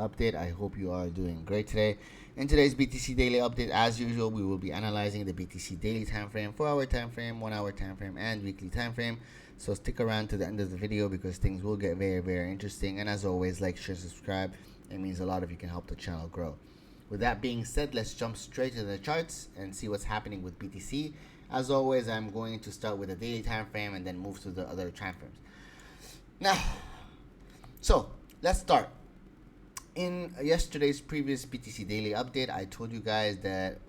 update. I hope you are doing great today. In today's BTC daily update, as usual, we will be analyzing the BTC daily time frame, 4-hour time frame, 1-hour time frame, and weekly time frame. So stick around to the end of the video because things will get very, very interesting. And as always, like, share, subscribe. It means a lot if you can help the channel grow. With that being said, let's jump straight to the charts and see what's happening with BTC. As always, I'm going to start with the daily time frame and then move to the other time frames. Now, so let's start. In yesterday's previous BTC daily update, I told you guys that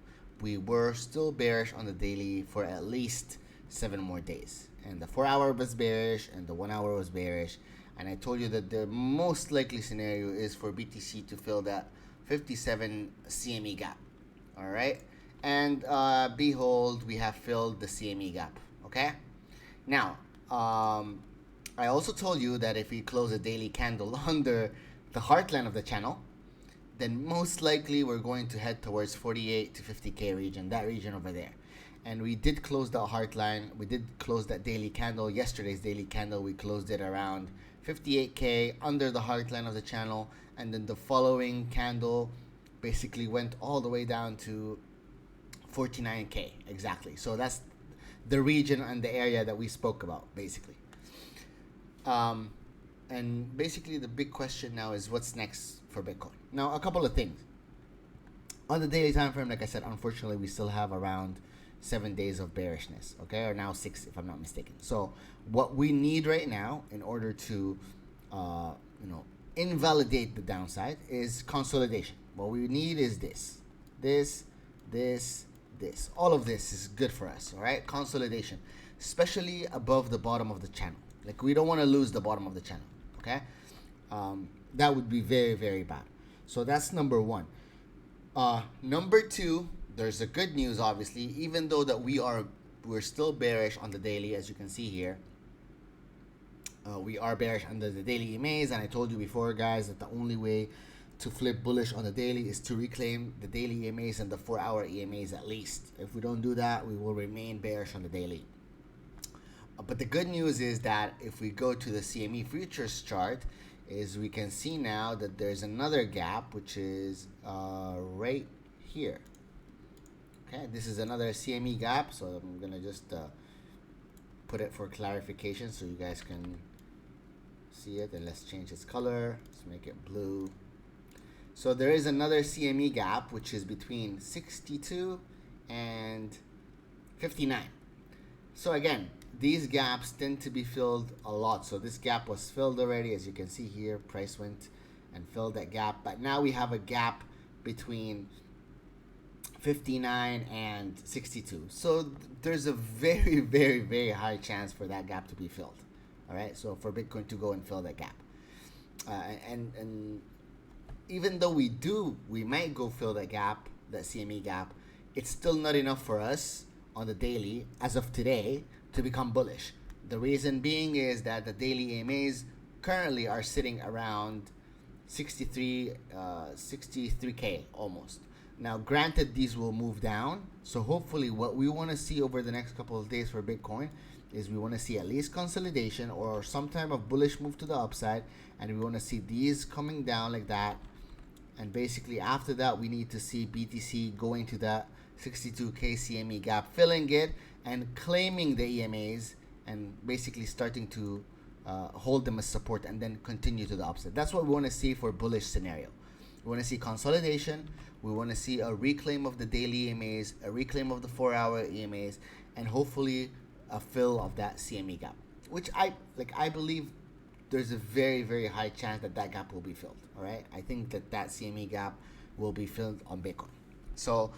we were still bearish on the daily for at least 7 more days. And the 4-hour was bearish and the 1-hour was bearish. And I told you that the most likely scenario is for BTC to fill that 57 CME gap. All right. And behold, we have filled the CME gap. Okay. Now, I also told you that if we close a daily candle under the heartline of the channel, then most likely we're going to head towards 48 to 50K region, that region over there. And we did close the heartline. We did close that daily candle. Yesterday's daily candle, we closed it around 58K under the heartline of the channel. And then the following candle basically went all the way down to 49K exactly. So that's the region and the area that we spoke about basically. And basically the big question now is what's next for Bitcoin. Now, a couple of things. On the daily time frame, like I said, unfortunately, we still have around 7 days of bearishness, okay? Or now 6, if I'm not mistaken. So what we need right now in order to, invalidate the downside is consolidation. What we need is this. All of this is good for us, all right? Consolidation, especially above the bottom of the channel. Like, we don't want to lose the bottom of the channel, okay? That would be very, very bad. So that's number one. Number two, there's a good news, obviously, even though that we're still bearish on the daily, as you can see here. We are bearish under the daily EMAs, and I told you before, guys, that the only way to flip bullish on the daily is to reclaim the daily EMAs and the 4-hour EMAs at least. If we don't do that, we will remain bearish on the daily. But the good news is that if we go to the CME futures chart, is we can see now that there's another gap, which is right here. Okay, this is another CME gap, so I'm gonna just put it for clarification so you guys can see it. And let's change its color. Let's make it blue. So there is another CME gap, which is between 62 and 59. So again, these gaps tend to be filled a lot. So this gap was filled already, as you can see here. Price went and filled that gap, but now we have a gap between 59 and 62. So there's a very, very, very high chance for that gap to be filled. All right, so for Bitcoin to go and fill that gap, and even though we might go fill that gap, that CME gap, it's still not enough for us on the daily as of today to become bullish. The reason being is that the daily EMAs currently are sitting around 63K almost. Now, granted, these will move down. So hopefully what we want to see over the next couple of days for Bitcoin is we want to see at least consolidation or some type of bullish move to the upside. And we want to see these coming down like that. And basically after that, we need to see BTC going to that 62K CME gap, filling it and claiming the EMAs and basically starting to hold them as support and then continue to the upside. That's what we want to see for bullish scenario. We want to see consolidation. We want to see a reclaim of the daily EMAs, a reclaim of the 4-hour EMAs, and hopefully a fill of that CME gap, which I believe there's a very, very high chance that that gap will be filled. All right, I think that that CME gap will be filled on Bitcoin. So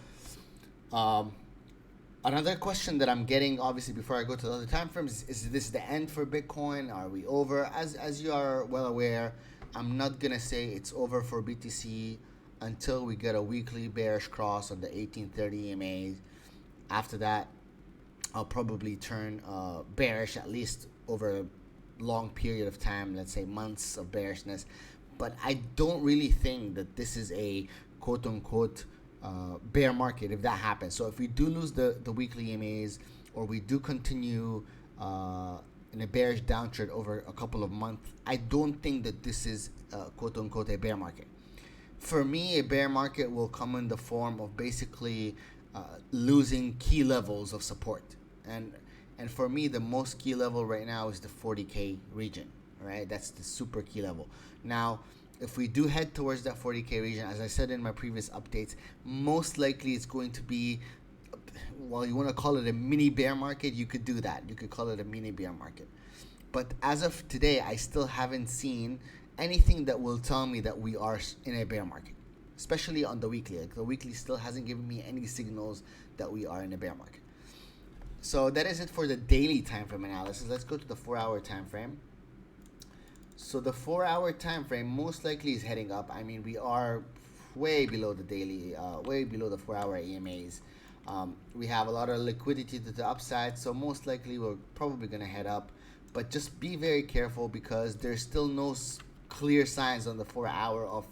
another question that I'm getting, obviously, before I go to the other time frames, is this the end for Bitcoin? Are we over? As you are well aware, I'm not gonna say it's over for BTC until we get a weekly bearish cross on the 1830 EMAs. After that, I'll probably turn bearish, at least over a long period of time, let's say months of bearishness. But I don't really think that this is a quote-unquote bear market if that happens. So if we do lose the weekly EMAs, or we do continue in a bearish downtrend over a couple of months, I don't think that this is quote-unquote a bear market. For me, a bear market will come in the form of basically losing key levels of support, and and for me, the most key level right now is the 40K region. Right, that's the super key level. Now, if we do head towards that 40K region, as I said in my previous updates, most likely it's going to be, well, you want to call it a mini bear market, you could do that. You could call it a mini bear market. But as of today, I still haven't seen anything that will tell me that we are in a bear market, especially on the weekly. Like the weekly still hasn't given me any signals that we are in a bear market. So that is it for the daily time frame analysis. Let's go to the 4-hour time frame. So the 4-hour time frame most likely is heading up. I mean, we are way below the daily, way below the 4-hour EMAs. We have a lot of liquidity to the upside, so most likely we're probably going to head up. But just be very careful because there's still no clear signs on the 4-hour of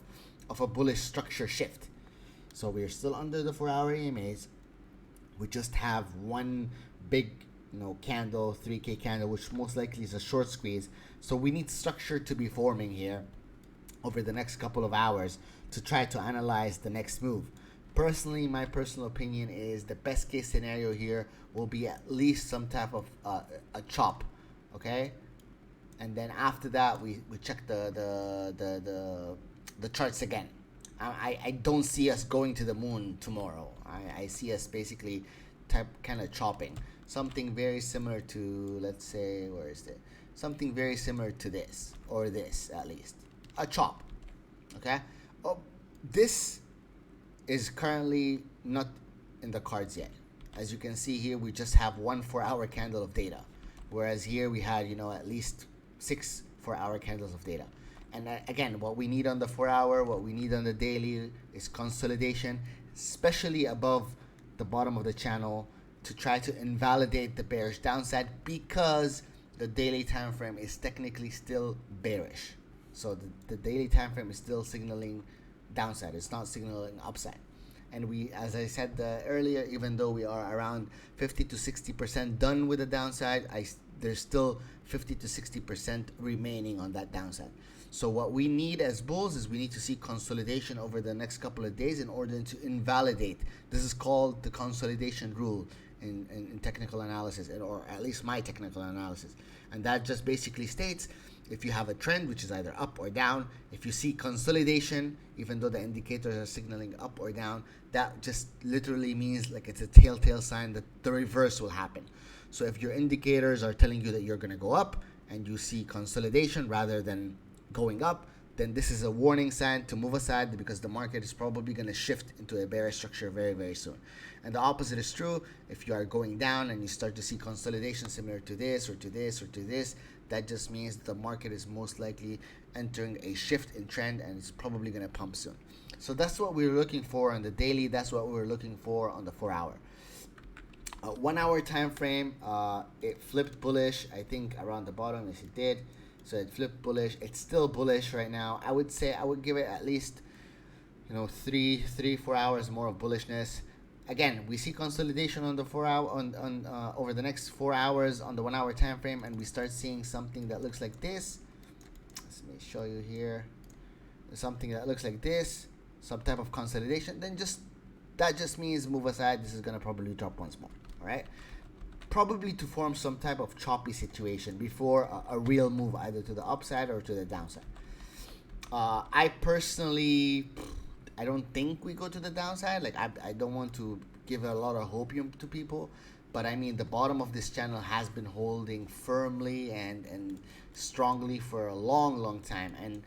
a bullish structure shift. So we're still under the 4-hour EMAs. We just have one big candle, 3K candle, which most likely is a short squeeze. So we need structure to be forming here over the next couple of hours to try to analyze the next move. Personally, my personal opinion is the best case scenario here will be at least some type of a chop, okay? And then after that, we check the charts again. I don't see us going to the moon tomorrow. I see us basically kind of chopping. Something very similar to, let's say, where is it? Something very similar to this, or this at least. A chop, okay? Oh, this is currently not in the cards yet. As you can see here, we just have one 4-hour candle of data. Whereas here we had, at least 6 4-hour candles of data. And again, what we need on the 4-hour, what we need on the daily is consolidation, especially above the bottom of the channel, to try to invalidate the bearish downside, because the daily time frame is technically still bearish. So the daily time frame is still signaling downside. It's not signaling upside. And we, as I said earlier, even though we are around 50 to 60% done with the downside, there's still 50 to 60% remaining on that downside. So what we need as bulls is we need to see consolidation over the next couple of days in order to invalidate. This is called the consolidation rule in technical analysis, or at least my technical analysis. And that just basically states, if you have a trend which is either up or down, if you see consolidation, even though the indicators are signaling up or down, that just literally means like it's a telltale sign that the reverse will happen. So if your indicators are telling you that you're going to go up and you see consolidation rather than going up, then this is a warning sign to move aside, because the market is probably going to shift into a bearish structure very, very soon. And the opposite is true. If you are going down and you start to see consolidation similar to this or to this or to this, that just means the market is most likely entering a shift in trend and it's probably going to pump soon. So that's what we're looking for on the daily. That's what we're looking for on the 4-hour. 1-hour time frame, it flipped bullish, I think around the bottom. Yes, it did. So it flipped bullish. It's still bullish right now. I would say I would give it at least 3-4 hours more of bullishness. Again, we see consolidation on the 4-hour on over the next 4 hours on the 1-hour time frame, and we start seeing something that looks like this. Let me show you here. Something that looks like this, some type of consolidation. Then that just means move aside. This is gonna probably drop once more. All right. Probably to form some type of choppy situation before a real move, either to the upside or to the downside. I personally, I don't think we go to the downside. Like I don't want to give a lot of hope to people, but I mean the bottom of this channel has been holding firmly and strongly for a long time. And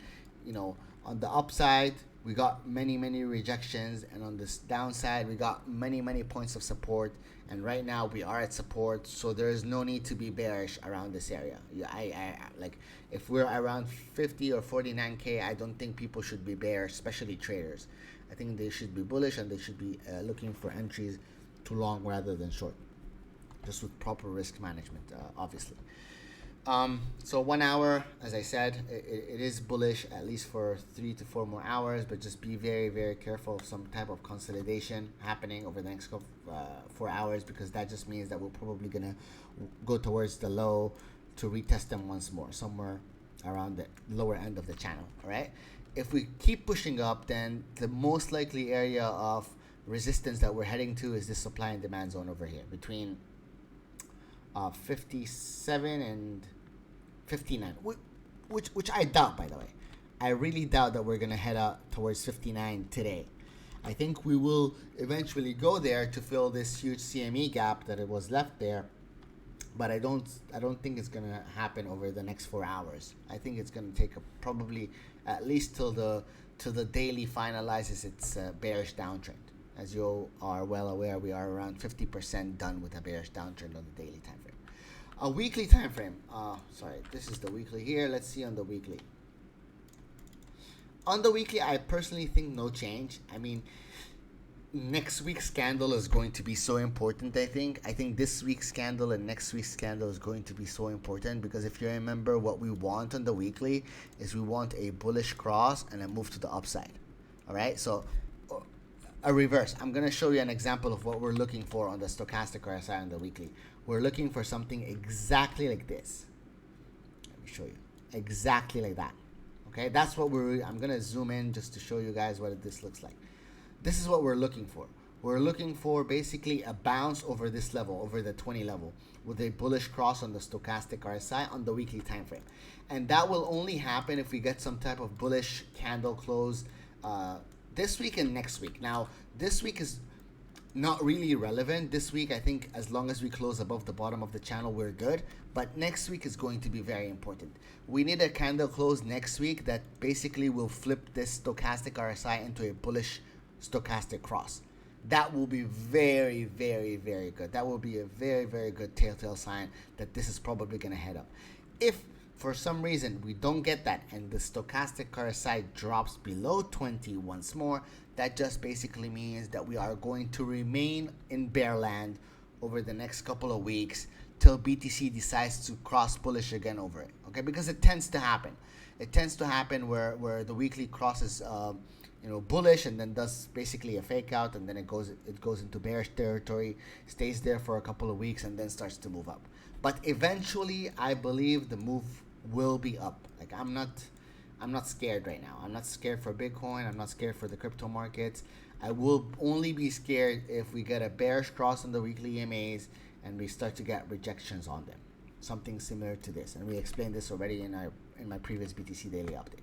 on the upside we got many rejections, and on this downside we got many points of support. And right now we are at support, so there is no need to be bearish around this area. I like, if we're around 50 or 49K, I don't think people should be bearish, especially traders. I think they should be bullish, and they should be looking for entries to long rather than short, just with proper risk management, obviously. So 1 hour, as I said, it is bullish at least for 3 to 4 more hours, but just be very careful of some type of consolidation happening over the next 4 hours, because that just means that we're probably gonna go towards the low to retest them once more, somewhere around the lower end of the channel. All right. if we keep pushing up, then the most likely area of resistance that we're heading to is this supply and demand zone over here between 57 and 59, which I doubt, by the way. I really doubt that we're gonna head up towards 59 today. I think we will eventually go there to fill this huge CME gap that it was left there, but I don't think it's gonna happen over the next 4 hours. I think it's gonna take probably at least till the daily finalizes its bearish downtrend. As you are well aware, we are around 50% done with a bearish downtrend on the daily time frame. A weekly time frame. Sorry, this is the weekly here. Let's see on the weekly. On the weekly, I personally think no change. I mean, next week's candle is going to be so important. I think this week's candle and next week's candle is going to be so important, because if you remember, what we want on the weekly is we want a bullish cross and a move to the upside. All right, so a reverse. I'm going to show you an example of what we're looking for on the stochastic RSI on the weekly. We're looking for something exactly like this. Let me show you. Exactly like that. Okay, that's what I'm going to zoom in just to show you guys what this looks like. This is what we're looking for. We're looking for basically a bounce over this level, over the 20 level, with a bullish cross on the stochastic RSI on the weekly time frame. And that will only happen if we get some type of bullish candle close this week and next week. Now, this week is not really relevant. This week, I think as long as we close above the bottom of the channel, we're good. But next week is going to be very important. We need a candle close next week that basically will flip this stochastic RSI into a bullish stochastic cross. That will be very, very, very good. That will be a very, very good telltale sign that this is probably going to head up. If for some reason we don't get that and the stochastic RSI drops below 20 once more, that just basically means that we are going to remain in bear land over the next couple of weeks till BTC decides to cross bullish again over it. Okay, because it tends to happen. It tends to happen where the weekly crosses bullish and then does basically a fake out, and then it goes into bearish territory, stays there for a couple of weeks, and then starts to move up. But eventually, I believe the move will be up. Like, I'm not scared right now. I'm not scared for Bitcoin. I'm not scared for the crypto markets. I will only be scared if we get a bearish cross on the weekly EMAs and we start to get rejections on them. Something similar to this. And we explained this already in my previous BTC daily update.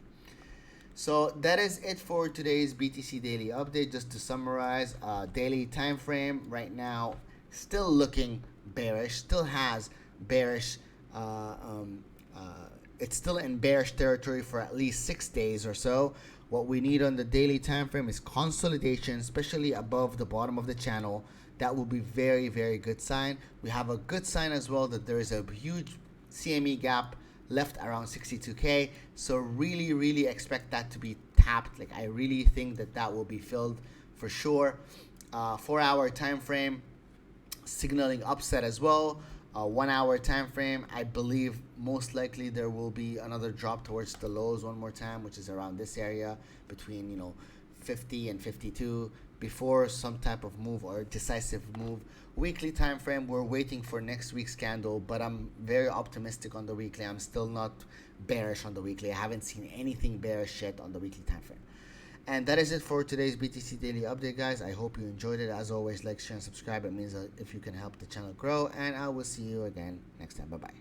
So that is it for today's BTC daily update. Just to summarize, daily time frame right now still looking bearish, still has bearish it's still in bearish territory for at least 6 days or so. What we need on the daily time frame is consolidation, especially above the bottom of the channel. That will be very, very good sign. We have a good sign as well that there is a huge CME gap left around 62K. So really, really expect that to be tapped. Like, I really think that will be filled for sure. 4 hour time frame signaling upset as well. 1 hour time frame, I believe most likely there will be another drop towards the lows one more time, which is around this area between 50 and 52 before some type of move or decisive move. Weekly time frame, we're waiting for next week's candle, but I'm very optimistic on the weekly. I'm still not bearish on the weekly. I haven't seen anything bearish yet on the weekly time frame. And that is it for today's BTC Daily Update, guys. I hope you enjoyed it. As always, like, share, and subscribe. It means that if you can help the channel grow. And I will see you again next time. Bye-bye.